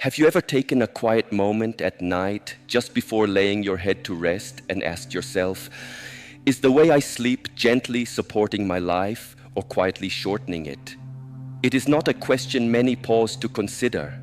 Have you ever taken a quiet moment at night just before laying your head to rest and asked yourself, is the way I sleep gently supporting my life or quietly shortening it? It is not a question many pause to consider.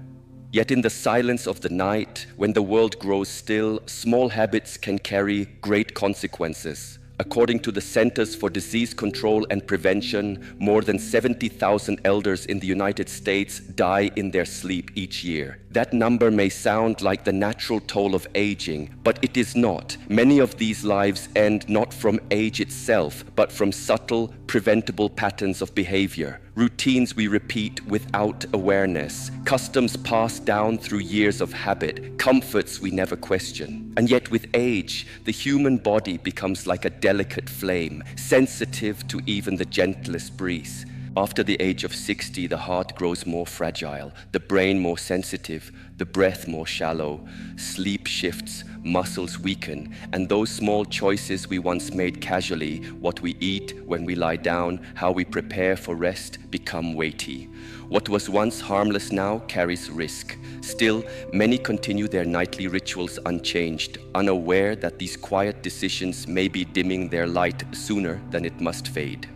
Yet in the silence of the night, when the world grows still, small habits can carry great consequences. According to the Centers for Disease Control and Prevention, more than 70,000 elders in the United States die in their sleep each year. That number may sound like the natural toll of aging, but it is not. Many of these lives end not from age itself, but from subtle, preventable patterns of behavior. Routines we repeat without awareness, customs passed down through years of habit, comforts we never question. And yet with age, the human body becomes like a delicate flame, sensitive to even the gentlest breeze. After the age of 60, the heart grows more fragile, the brain more sensitive, the breath more shallow, sleep shifts, muscles weaken, and those small choices we once made casually, what we eat, when we lie down, how we prepare for rest, become weighty. What was once harmless now carries risk. Still, many continue their nightly rituals unchanged, unaware that these quiet decisions may be dimming their light sooner than it must fade.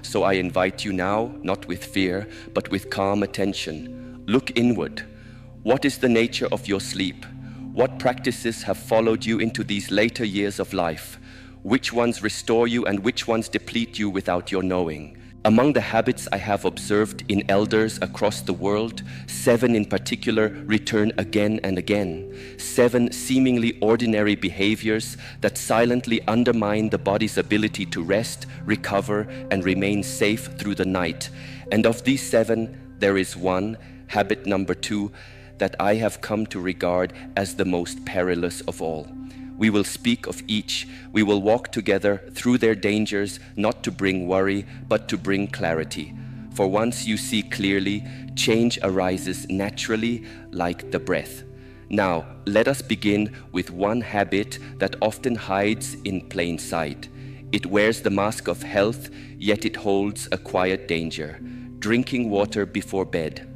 So I invite you now, not with fear, but with calm attention. Look inward. What is the nature of your sleep? What practices have followed you into these later years of life? Which ones restore you and which ones deplete you without your knowing? Among the habits I have observed in elders across the world, 7 in particular return again and again. 7 seemingly ordinary behaviors that silently undermine the body's ability to rest, recover, and remain safe through the night. And of these 7, there is one, habit number 2, that I have come to regard as the most perilous of all. We will speak of each. We will walk together through their dangers, not to bring worry, but to bring clarity. For once you see clearly, change arises naturally like the breath. Now, let us begin with one habit that often hides in plain sight. It wears the mask of health, yet it holds a quiet danger. Drinking water before bed.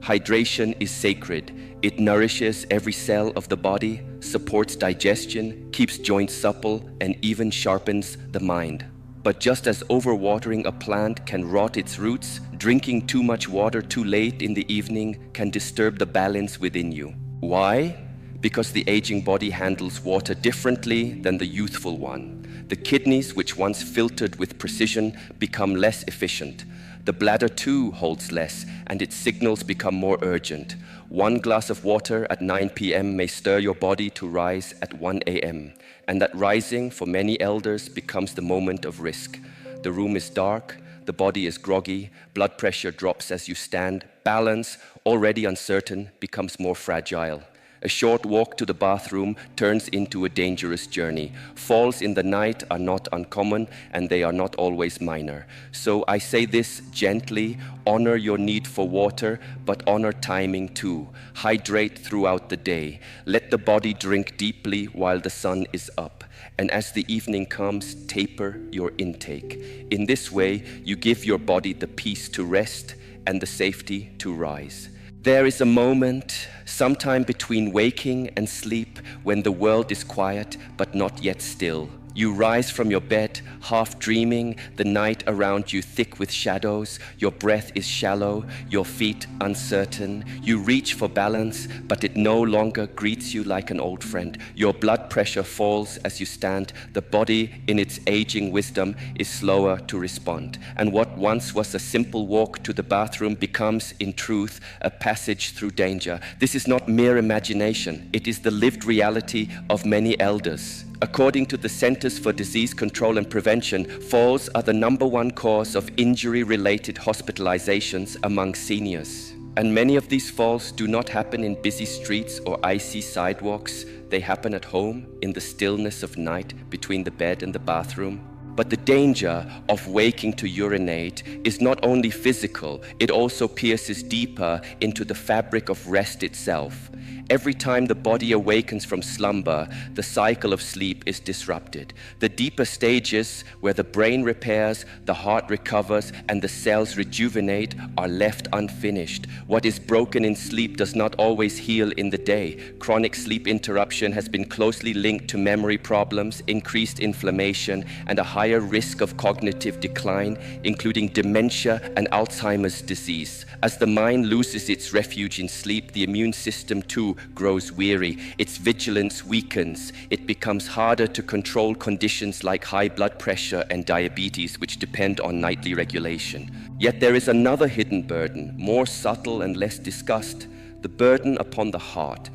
Hydration is sacred. It nourishes every cell of the body, supports digestion, keeps joints supple, and even sharpens the mind. But just as overwatering a plant can rot its roots, drinking too much water too late in the evening can disturb the balance within you. Why? Because the aging body handles water differently than the youthful one. The kidneys, which once filtered with precision, become less efficient. The bladder too holds less, and its signals become more urgent. 1 glass of water at 9 p.m. may stir your body to rise at 1 a.m. And that rising, for many elders, becomes the moment of risk. The room is dark, the body is groggy, blood pressure drops as you stand, balance, already uncertain, becomes more fragile. A short walk to the bathroom turns into a dangerous journey. Falls in the night are not uncommon, and they are not always minor. So I say this gently: honor your need for water, but honor timing too. Hydrate throughout the day. Let the body drink deeply while the sun is up. And as the evening comes, taper your intake. In this way, you give your body the peace to rest and the safety to rise. There is a moment, sometime between waking and sleep, when the world is quiet but not yet still. You rise from your bed, half dreaming, the night around you thick with shadows. Your breath is shallow, your feet uncertain. You reach for balance, but it no longer greets you like an old friend. Your blood pressure falls as you stand. The body, in its aging wisdom, is slower to respond. And what once was a simple walk to the bathroom becomes, in truth, a passage through danger. This is not mere imagination. It is the lived reality of many elders. According to the Centers for Disease Control and Prevention, falls are the #1 cause of injury-related hospitalizations among seniors. And many of these falls do not happen in busy streets or icy sidewalks. They happen at home, in the stillness of night, between the bed and the bathroom. But the danger of waking to urinate is not only physical, it also pierces deeper into the fabric of rest itself. Every time the body awakens from slumber, the cycle of sleep is disrupted. The deeper stages, where the brain repairs, the heart recovers, and the cells rejuvenate, are left unfinished. What is broken in sleep does not always heal in the day. Chronic sleep interruption has been closely linked to memory problems, increased inflammation, and a higher risk of cognitive decline, including dementia and Alzheimer's disease. As the mind loses its refuge in sleep, the immune system too grows weary. Its vigilance weakens. It becomes harder to control conditions like high blood pressure and diabetes, which depend on nightly regulation. Yet there is another hidden burden, more subtle and less discussed, the burden upon the heart.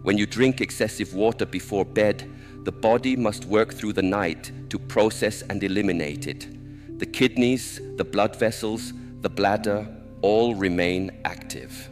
When you drink excessive water before bed, the body must work through the night to process and eliminate it. The kidneys, the blood vessels, the bladder, all remain active.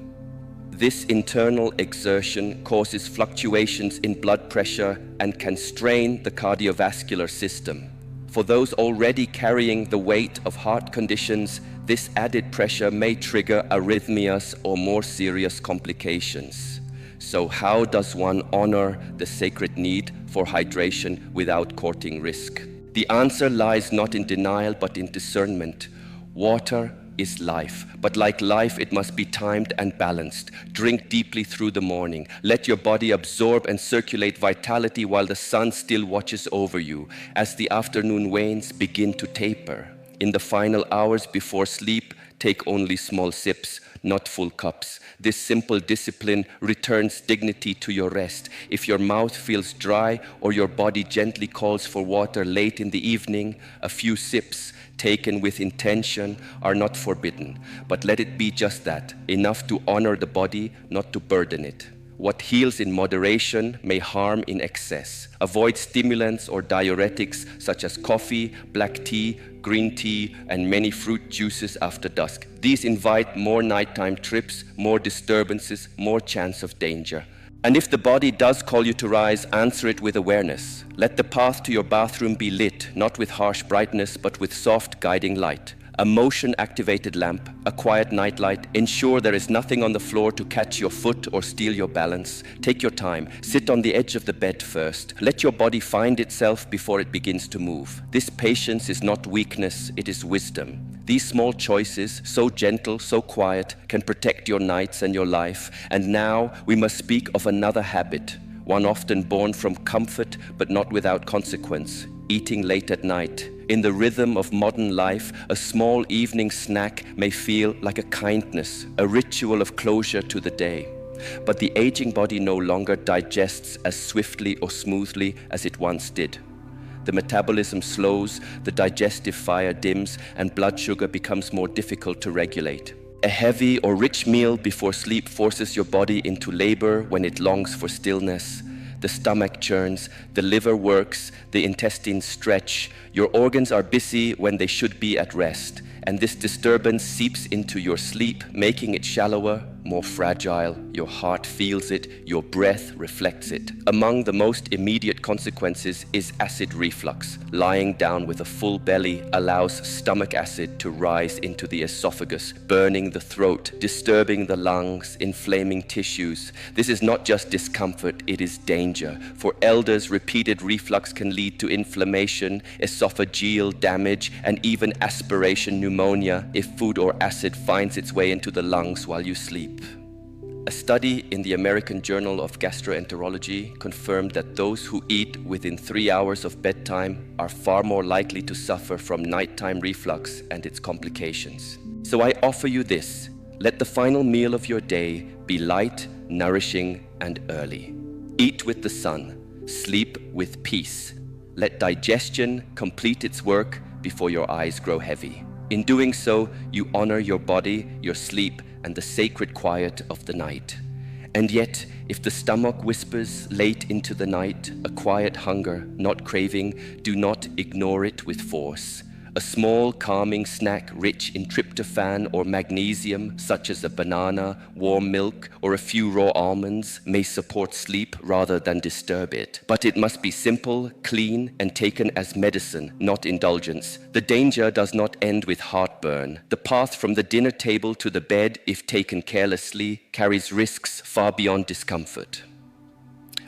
This internal exertion causes fluctuations in blood pressure and can strain the cardiovascular system. For those already carrying the weight of heart conditions, this added pressure may trigger arrhythmias or more serious complications. So how does one honor the sacred need for hydration without courting risk? The answer lies not in denial but in discernment. Water is life, but like life, it must be timed and balanced. Drink deeply through the morning. Let your body absorb and circulate vitality while the sun still watches over you. As the afternoon wanes, begin to taper. In the final hours before sleep, take only small sips, not full cups. This simple discipline returns dignity to your rest. If your mouth feels dry or your body gently calls for water late in the evening, a few sips taken with intention are not forbidden, but let it be just that, enough to honor the body, not to burden it. What heals in moderation may harm in excess. Avoid stimulants or diuretics such as coffee, black tea, green tea, and many fruit juices after dusk. These invite more nighttime trips, more disturbances, more chance of danger. And if the body does call you to rise, answer it with awareness. Let the path to your bathroom be lit, not with harsh brightness, but with soft guiding light. A motion-activated lamp, a quiet nightlight. Ensure there is nothing on the floor to catch your foot or steal your balance. Take your time. Sit on the edge of the bed first. Let your body find itself before it begins to move. This patience is not weakness, it is wisdom. These small choices, so gentle, so quiet, can protect your nights and your life. And now we must speak of another habit, one often born from comfort but not without consequence: eating late at night. In the rhythm of modern life, a small evening snack may feel like a kindness, a ritual of closure to the day. But the aging body no longer digests as swiftly or smoothly as it once did. The metabolism slows, the digestive fire dims, and blood sugar becomes more difficult to regulate. A heavy or rich meal before sleep forces your body into labor when it longs for stillness. The stomach churns, the liver works, the intestines stretch. Your organs are busy when they should be at rest. And this disturbance seeps into your sleep, making it shallower, more fragile. Your heart feels it, your breath reflects it. Among the most immediate consequences is acid reflux. Lying down with a full belly allows stomach acid to rise into the esophagus, burning the throat, disturbing the lungs, inflaming tissues. This is not just discomfort, it is danger. For elders, repeated reflux can lead to inflammation, esophageal damage, and even aspiration pneumonia if food or acid finds its way into the lungs while you sleep. A study in the American Journal of Gastroenterology confirmed that those who eat within 3 hours of bedtime are far more likely to suffer from nighttime reflux and its complications. So I offer you this: let the final meal of your day be light, nourishing, and early. Eat with the sun, sleep with peace. Let digestion complete its work before your eyes grow heavy. In doing so, you honor your body, your sleep, and the sacred quiet of the night. And yet, if the stomach whispers late into the night, a quiet hunger, not craving, do not ignore it with force. A small, calming snack rich in tryptophan or magnesium, such as a banana, warm milk, or a few raw almonds, may support sleep rather than disturb it. But it must be simple, clean, and taken as medicine, not indulgence. The danger does not end with heartburn. The path from the dinner table to the bed, if taken carelessly, carries risks far beyond discomfort.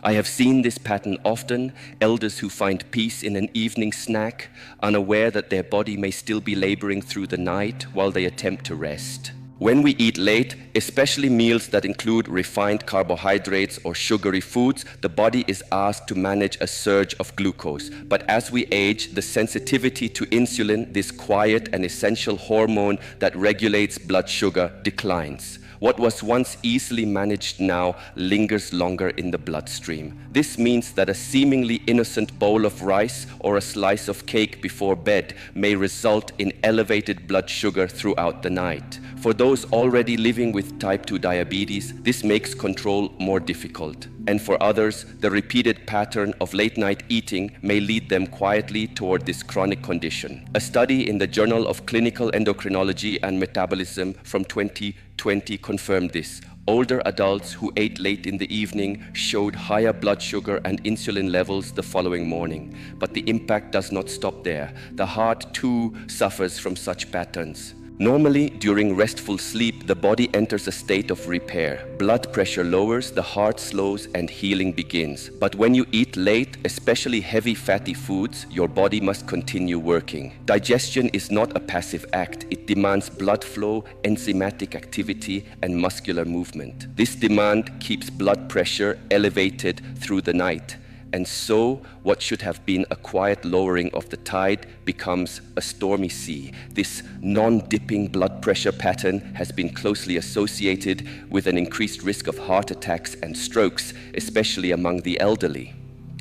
I have seen this pattern often, elders who find peace in an evening snack, unaware that their body may still be laboring through the night while they attempt to rest. When we eat late, especially meals that include refined carbohydrates or sugary foods, the body is asked to manage a surge of glucose. But as we age, the sensitivity to insulin, this quiet and essential hormone that regulates blood sugar, declines. What was once easily managed now lingers longer in the bloodstream. This means that a seemingly innocent bowl of rice or a slice of cake before bed may result in elevated blood sugar throughout the night. For those already living with type 2 diabetes, this makes control more difficult. And for others, the repeated pattern of late-night eating may lead them quietly toward this chronic condition. A study in the Journal of Clinical Endocrinology and Metabolism from 2020 confirmed this. Older adults who ate late in the evening showed higher blood sugar and insulin levels the following morning. But the impact does not stop there. The heart too suffers from such patterns. Normally, during restful sleep, the body enters a state of repair. Blood pressure lowers, the heart slows, and healing begins. But when you eat late, especially heavy fatty foods, your body must continue working. Digestion is not a passive act. It demands blood flow, enzymatic activity, and muscular movement. This demand keeps blood pressure elevated through the night. And so, what should have been a quiet lowering of the tide becomes a stormy sea. This non-dipping blood pressure pattern has been closely associated with an increased risk of heart attacks and strokes, especially among the elderly.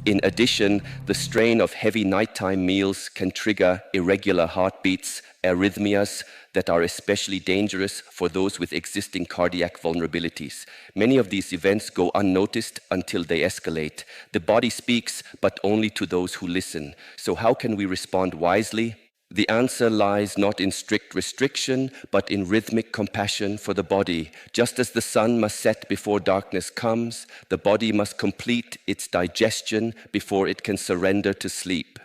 In addition, the strain of heavy nighttime meals can trigger irregular heartbeats, arrhythmias that are especially dangerous for those with existing cardiac vulnerabilities. Many of these events go unnoticed until they escalate. The body speaks, but only to those who listen. So how can we respond wisely? The answer lies not in strict restriction, but in rhythmic compassion for the body. Just as the sun must set before darkness comes, the body must complete its digestion before it can surrender to sleep.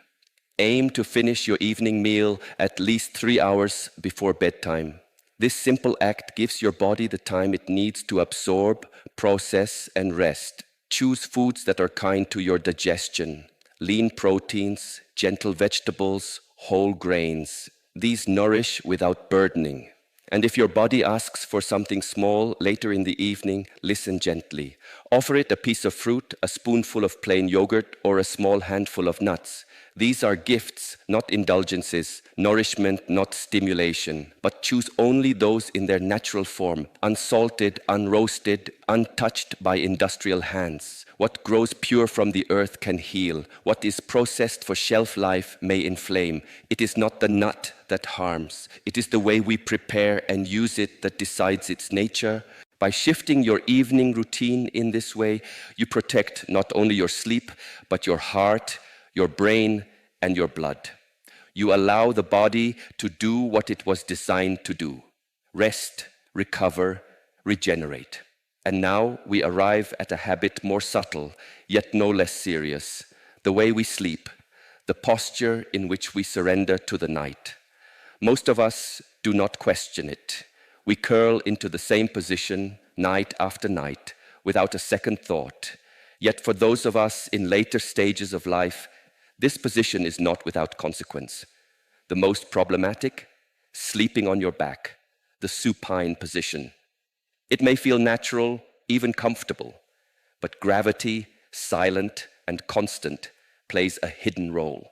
Aim to finish your evening meal at least 3 hours before bedtime. This simple act gives your body the time it needs to absorb, process, and rest. Choose foods that are kind to your digestion. Lean proteins, gentle vegetables, whole grains. These nourish without burdening. And if your body asks for something small later in the evening, listen gently. Offer it a piece of fruit, a spoonful of plain yogurt, or a small handful of nuts. These are gifts, not indulgences, nourishment, not stimulation. But choose only those in their natural form, unsalted, unroasted, untouched by industrial hands. What grows pure from the earth can heal. What is processed for shelf life may inflame. It is not the nut that harms. It is the way we prepare and use it that decides its nature. By shifting your evening routine in this way, you protect not only your sleep, but your heart, your brain, and your blood. You allow the body to do what it was designed to do: rest, recover, regenerate. And now we arrive at a habit more subtle, yet no less serious: the way we sleep, the posture in which we surrender to the night. Most of us do not question it. We curl into the same position night after night without a second thought. Yet for those of us in later stages of life, this position is not without consequence. The most problematic: sleeping on your back, the supine position. It may feel natural, even comfortable, but gravity, silent and constant, plays a hidden role.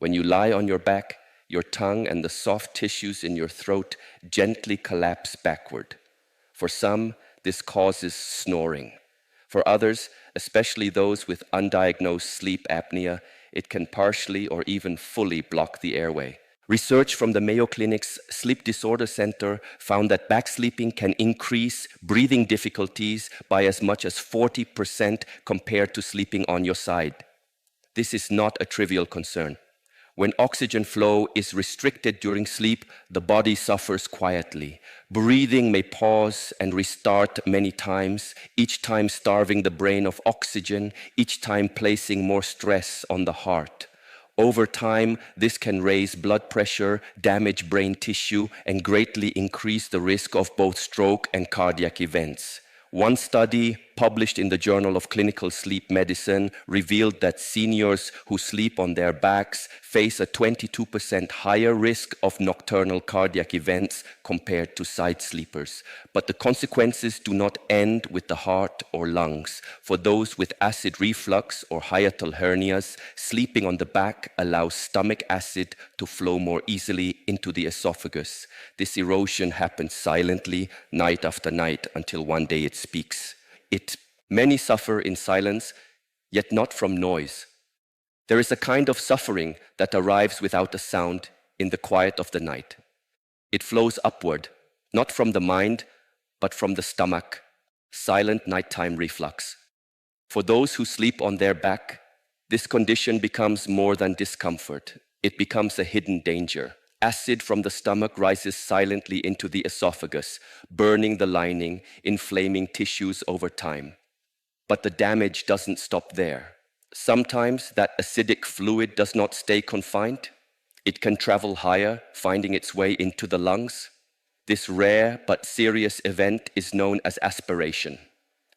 When you lie on your back, your tongue and the soft tissues in your throat gently collapse backward. For some, this causes snoring. For others, especially those with undiagnosed sleep apnea, it can partially or even fully block the airway. Research from the Mayo Clinic's Sleep Disorder Center found that backsleeping can increase breathing difficulties by as much as 40% compared to sleeping on your side. This is not a trivial concern. When oxygen flow is restricted during sleep, the body suffers quietly. Breathing may pause and restart many times, each time starving the brain of oxygen, each time placing more stress on the heart. Over time, this can raise blood pressure, damage brain tissue, and greatly increase the risk of both stroke and cardiac events. One study published in the Journal of Clinical Sleep Medicine revealed that seniors who sleep on their backs face a 22% higher risk of nocturnal cardiac events compared to side sleepers. But the consequences do not end with the heart or lungs. For those with acid reflux or hiatal hernias, sleeping on the back allows stomach acid to flow more easily into the esophagus. This erosion happens silently, night after night, until one day it speaks. Many suffer in silence, yet not from noise. There is a kind of suffering that arrives without a sound in the quiet of the night. It flows upward, not from the mind, but from the stomach, silent nighttime reflux. For those who sleep on their back, this condition becomes more than discomfort. It becomes a hidden danger. Acid from the stomach rises silently into the esophagus, burning the lining, inflaming tissues over time. But the damage doesn't stop there. Sometimes that acidic fluid does not stay confined. It can travel higher, finding its way into the lungs. This rare but serious event is known as aspiration.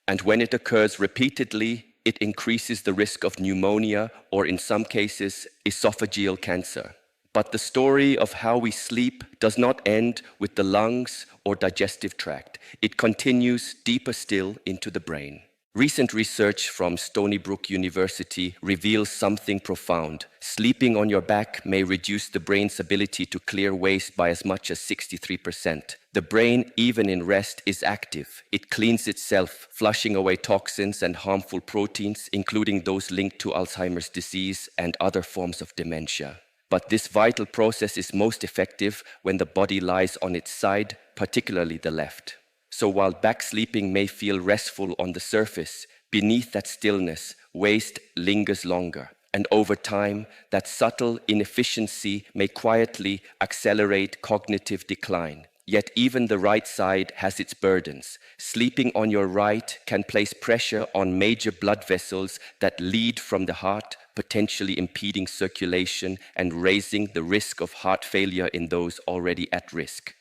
And when it occurs repeatedly, it increases the risk of pneumonia or, in some cases, esophageal cancer. But the story of how we sleep does not end with the lungs or digestive tract. It continues deeper still into the brain. Recent research from Stony Brook University reveals something profound. Sleeping on your back may reduce the brain's ability to clear waste by as much as 63%. The brain, even in rest, is active. It cleans itself, flushing away toxins and harmful proteins, including those linked to Alzheimer's disease and other forms of dementia. But this vital process is most effective when the body lies on its side, particularly the left. So while back sleeping may feel restful on the surface, beneath that stillness, waste lingers longer. And over time, that subtle inefficiency may quietly accelerate cognitive decline. Yet even the right side has its burdens. Sleeping on your right can place pressure on major blood vessels that lead from the heart, potentially impeding circulation and raising the risk of heart failure in those already at risk.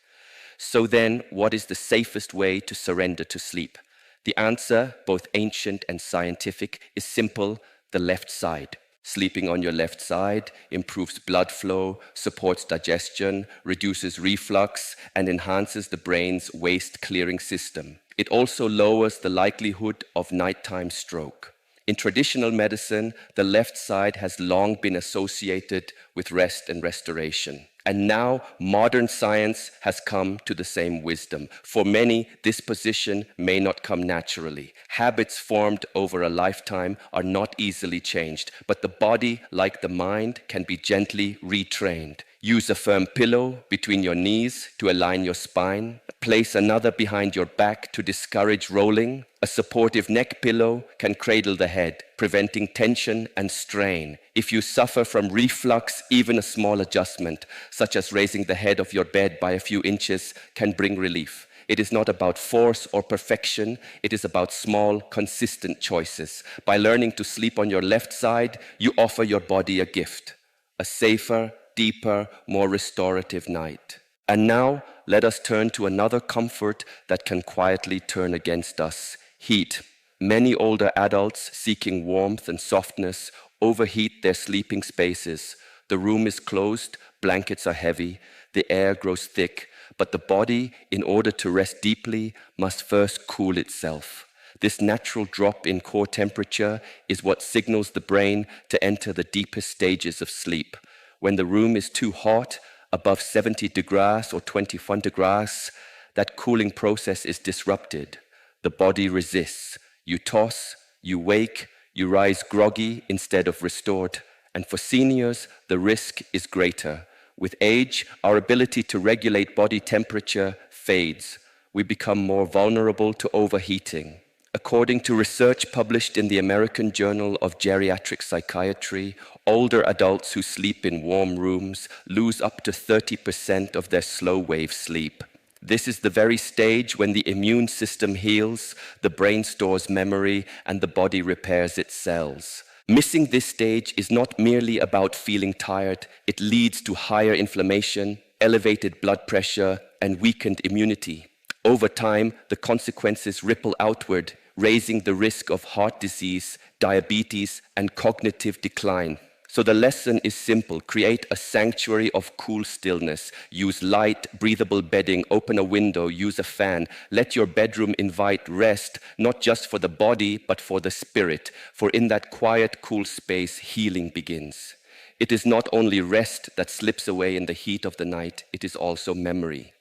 So then, what is the safest way to surrender to sleep? The answer, both ancient and scientific, is simple: the left side. Sleeping on your left side improves blood flow, supports digestion, reduces reflux, and enhances the brain's waste-clearing system. It also lowers the likelihood of nighttime stroke. In traditional medicine, the left side has long been associated with rest and restoration. And now modern science has come to the same wisdom. For many, this position may not come naturally. Habits formed over a lifetime are not easily changed, but the body, like the mind, can be gently retrained. Use a firm pillow between your knees to align your spine. Place another behind your back to discourage rolling. A supportive neck pillow can cradle the head, preventing tension and strain. If you suffer from reflux, even a small adjustment, such as raising the head of your bed by a few inches, can bring relief. It is not about force or perfection. It is about small, consistent choices. By learning to sleep on your left side, you offer your body a gift, a safer, deeper, more restorative night. And now, let us turn to another comfort that can quietly turn against us: heat. Many older adults seeking warmth and softness overheat their sleeping spaces. The room is closed, blankets are heavy, the air grows thick, but the body, in order to rest deeply, must first cool itself. This natural drop in core temperature is what signals the brain to enter the deepest stages of sleep. When the room is too hot, above 70 degrees or 21 degrees, that cooling process is disrupted. The body resists. You toss, you wake, you rise groggy instead of restored. And for seniors, the risk is greater. With age, our ability to regulate body temperature fades. We become more vulnerable to overheating. According to research published in the American Journal of Geriatric Psychiatry, older adults who sleep in warm rooms lose up to 30% of their slow-wave sleep. This is the very stage when the immune system heals, the brain stores memory, and the body repairs its cells. Missing this stage is not merely about feeling tired, it leads to higher inflammation, elevated blood pressure, and weakened immunity. Over time, the consequences ripple outward, raising the risk of heart disease, diabetes, and cognitive decline. So the lesson is simple. Create a sanctuary of cool stillness. Use light, breathable bedding, open a window, use a fan. Let your bedroom invite rest, not just for the body, but for the spirit. For in that quiet, cool space, healing begins. It is not only rest that slips away in the heat of the night, it is also memory.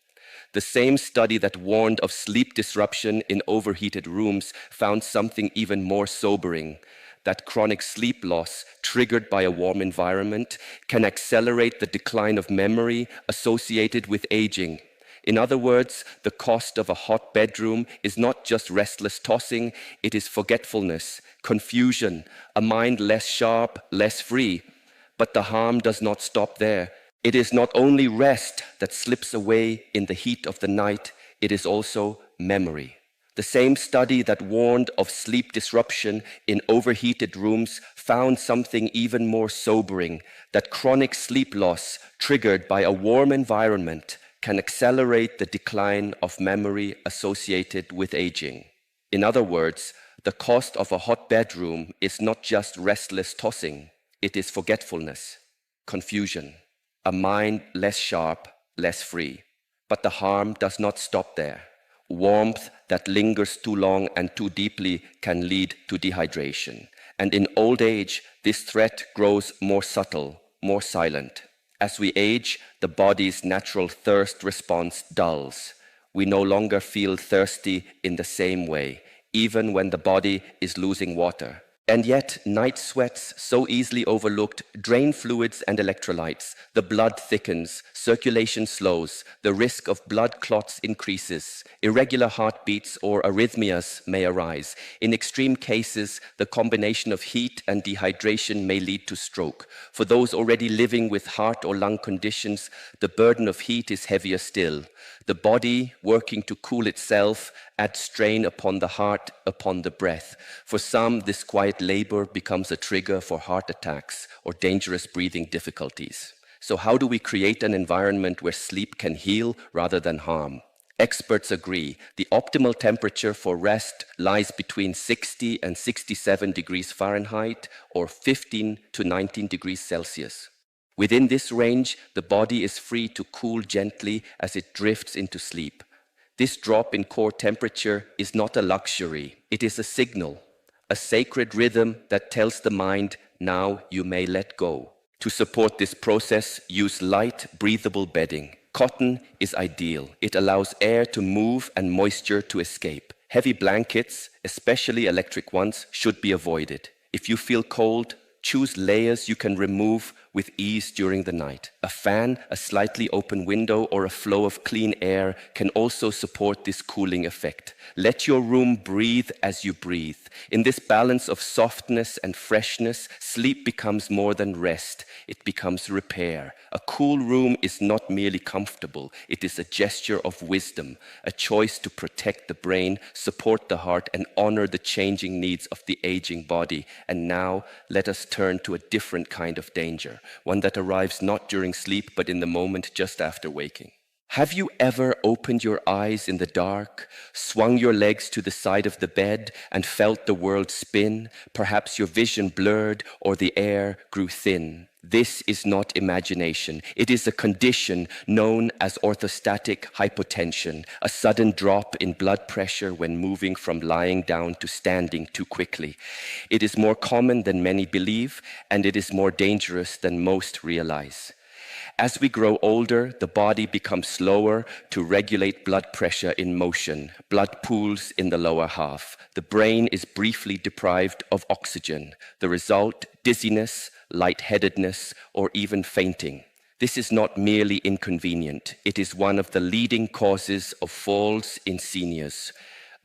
The same study that warned of sleep disruption in overheated rooms found something even more sobering, that chronic sleep loss triggered by a warm environment can accelerate the decline of memory associated with aging. In other words, the cost of a hot bedroom is not just restless tossing, it is forgetfulness, confusion, a mind less sharp, less free. But the harm does not stop there. It is not only rest that slips away in the heat of the night, it is also memory. The same study that warned of sleep disruption in overheated rooms found something even more sobering, that chronic sleep loss triggered by a warm environment can accelerate the decline of memory associated with aging. In other words, the cost of a hot bedroom is not just restless tossing, it is forgetfulness, confusion, a mind less sharp, less free. But the harm does not stop there. Warmth that lingers too long and too deeply can lead to dehydration. And in old age, this threat grows more subtle, more silent. As we age, the body's natural thirst response dulls. We no longer feel thirsty in the same way, even when the body is losing water. And yet, night sweats, so easily overlooked, drain fluids and electrolytes. The blood thickens, circulation slows, the risk of blood clots increases. Irregular heartbeats or arrhythmias may arise. In extreme cases, the combination of heat and dehydration may lead to stroke. For those already living with heart or lung conditions, the burden of heat is heavier still. The body, working to cool itself, adds strain upon the heart, upon the breath. For some, this quiet labor becomes a trigger for heart attacks or dangerous breathing difficulties. So how do we create an environment where sleep can heal rather than harm? Experts agree the optimal temperature for rest lies between 60 and 67 degrees Fahrenheit or 15 to 19 degrees Celsius. Within this range, the body is free to cool gently as it drifts into sleep. This drop in core temperature is not a luxury, it is a signal, a sacred rhythm that tells the mind, now you may let go. To support this process, use light, breathable bedding. Cotton is ideal. It allows air to move and moisture to escape. Heavy blankets, especially electric ones, should be avoided. If you feel cold, choose layers you can remove with ease during the night. A fan, a slightly open window, or a flow of clean air can also support this cooling effect. Let your room breathe as you breathe. In this balance of softness and freshness, sleep becomes more than rest. It becomes repair. A cool room is not merely comfortable. It is a gesture of wisdom, a choice to protect the brain, support the heart, and honor the changing needs of the aging body. And now, let us turn to a different kind of danger, one that arrives not during sleep, but in the moment just after waking. Have you ever opened your eyes in the dark, swung your legs to the side of the bed, and felt the world spin? Perhaps your vision blurred or the air grew thin. This is not imagination. It is a condition known as orthostatic hypotension, a sudden drop in blood pressure when moving from lying down to standing too quickly. It is more common than many believe, and it is more dangerous than most realize. As we grow older, the body becomes slower to regulate blood pressure in motion. Blood pools in the lower half. The brain is briefly deprived of oxygen. The result, dizziness, lightheadedness, or even fainting. This is not merely inconvenient. It is one of the leading causes of falls in seniors.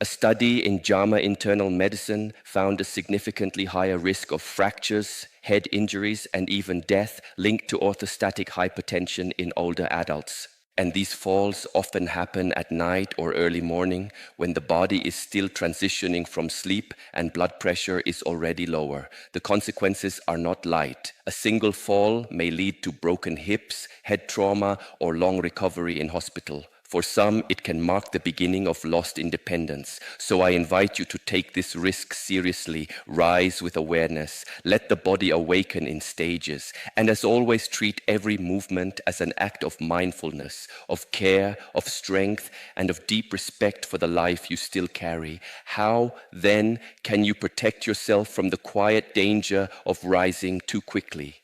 A study in JAMA Internal Medicine found a significantly higher risk of fractures, head injuries, and even death linked to orthostatic hypertension in older adults. And these falls often happen at night or early morning when the body is still transitioning from sleep and blood pressure is already lower. The consequences are not light. A single fall may lead to broken hips, head trauma, or long recovery in hospital. For some, it can mark the beginning of lost independence. So I invite you to take this risk seriously, rise with awareness, let the body awaken in stages, and as always, treat every movement as an act of mindfulness, of care, of strength, and of deep respect for the life you still carry. How, then, can you protect yourself from the quiet danger of rising too quickly?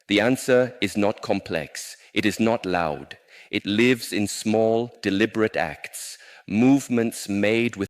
The answer is not complex. It is not loud. It lives in small, deliberate acts, movements made with